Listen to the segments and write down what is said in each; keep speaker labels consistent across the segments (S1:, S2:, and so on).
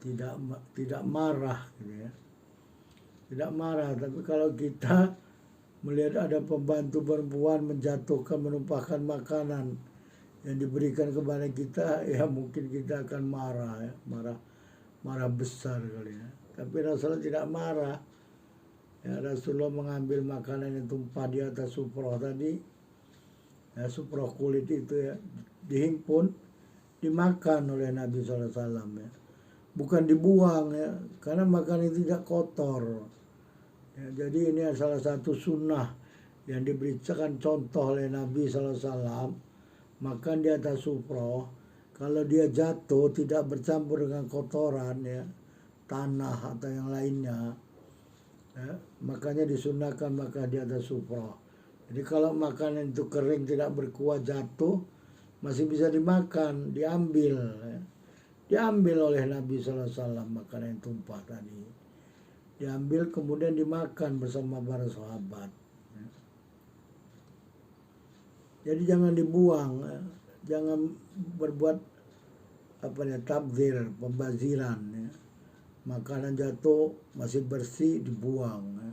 S1: tidak marah gitu ya. Tidak marah, tapi kalau kita melihat ada pembantu perempuan menjatuhkan, menumpahkan makanan yang diberikan kepada kita, ya mungkin kita akan marah ya, marah besar kali ya. Tapi Rasulullah tidak marah. Ya, Rasulullah mengambil makanan yang tumpah di atas suproh tadi, ya, suproh kulit itu ya, dihimpun, dimakan oleh Nabi SAW ya. Bukan dibuang ya, karena makanan itu tidak kotor. Ya, jadi ini salah satu sunnah yang diberikan contoh oleh Nabi SAW, makan di atas suproh. Kalau dia jatuh tidak bercampur dengan kotoran ya, tanah atau yang lainnya ya, makanya disunahkan makan di atas suproh. Jadi kalau makanan itu kering tidak berkuah jatuh, masih bisa dimakan, diambil ya. Diambil oleh Nabi SAW makanan yang tumpah tadi, diambil kemudian dimakan bersama para sahabat ya. Jadi jangan dibuang ya. Jangan berbuat tabdzir, pembaziran ya. Makanan jatuh masih bersih dibuang ya.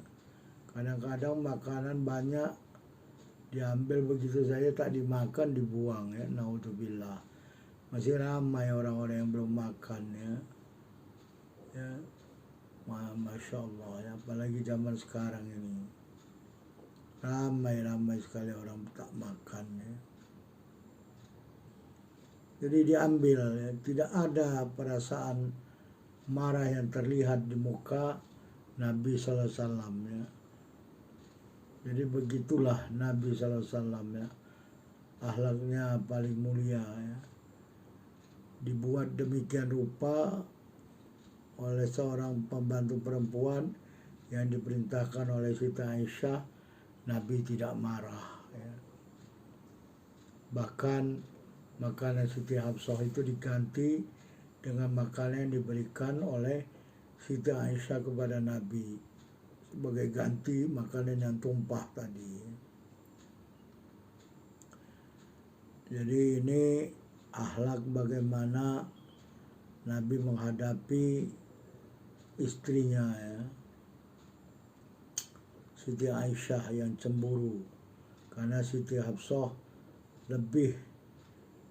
S1: Kadang-kadang makanan banyak diambil begitu saja, tak dimakan, dibuang ya, naudzubillah. Masih ramai orang-orang yang belum makan ya. Ya, Masya Allah ya, apalagi zaman sekarang ini ramai sekali orang tak makan ya. Jadi diambil ya, tidak ada perasaan marah yang terlihat di muka Nabi SAW ya. Jadi begitulah Nabi SAW ya, akhlaknya paling mulia ya. Dibuat demikian rupa oleh seorang pembantu perempuan yang diperintahkan oleh Siti Aisyah, Nabi tidak marah ya. Bahkan makanan Siti Hafsah itu diganti dengan makanan yang diberikan oleh Siti Aisyah kepada Nabi sebagai ganti makanan yang tumpah tadi. Jadi ini akhlak bagaimana Nabi menghadapi istrinya ya, Siti Aisyah yang cemburu karena Siti Hafsah lebih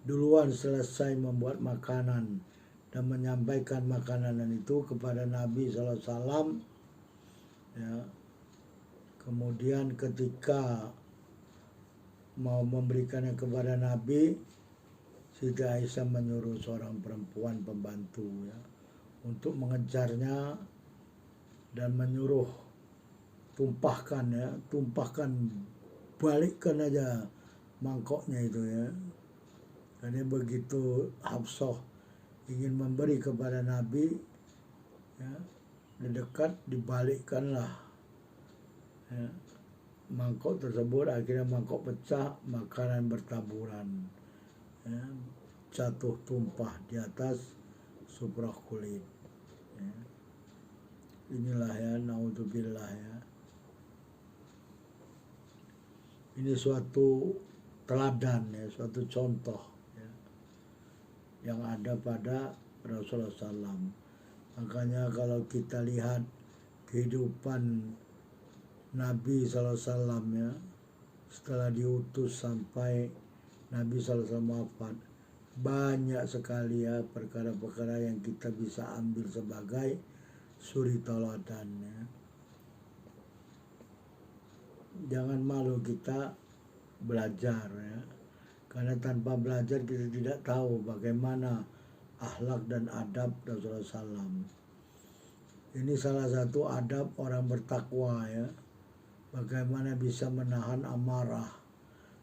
S1: duluan selesai membuat makanan dan menyampaikan makanan itu kepada Nabi SAW ya. Kemudian ketika mau memberikannya kepada Nabi, Siti Aisyah menyuruh seorang perempuan pembantu ya untuk mengejarnya dan menyuruh tumpahkan, balikkan aja mangkoknya itu ya. Karena begitu Hafsah ingin memberi kepada Nabi ya, dekat dibalikkanlah ya, mangkok tersebut. Akhirnya mangkok pecah, makanan bertaburan ya, jatuh tumpah di atas suproh kulit ya. Inilah ya, naudzubillah ya, ini suatu teladan ya, suatu contoh ya, yang ada pada Rasulullah SAW. Makanya kalau kita lihat kehidupan Nabi SAW ya, setelah diutus sampai Nabi SAW wafat, banyak sekali ya perkara-perkara yang kita bisa ambil sebagai suri tauladan ya. Jangan malu kita belajar ya, karena tanpa belajar kita tidak tahu bagaimana akhlak dan adab Rasulullah SAW. Ini salah satu adab orang bertakwa ya, bagaimana bisa menahan amarah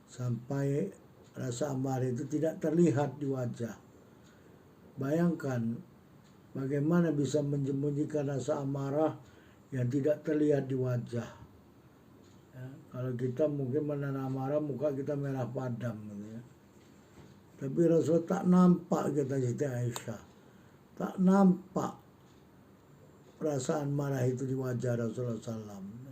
S1: sampai rasa amarah itu tidak terlihat di wajah. Bayangkan bagaimana bisa menyembunyikan rasa amarah yang tidak terlihat di wajah ya. Kalau kita mungkin menahan amarah, muka kita merah padam gitu ya. Tapi Rasul tak nampak, kata Siti Aisyah, tak nampak perasaan marah itu di wajah Rasulullah SAW.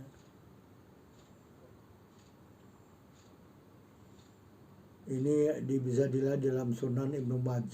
S1: Ini bisa dilihat dalam Sunan Ibnu Majah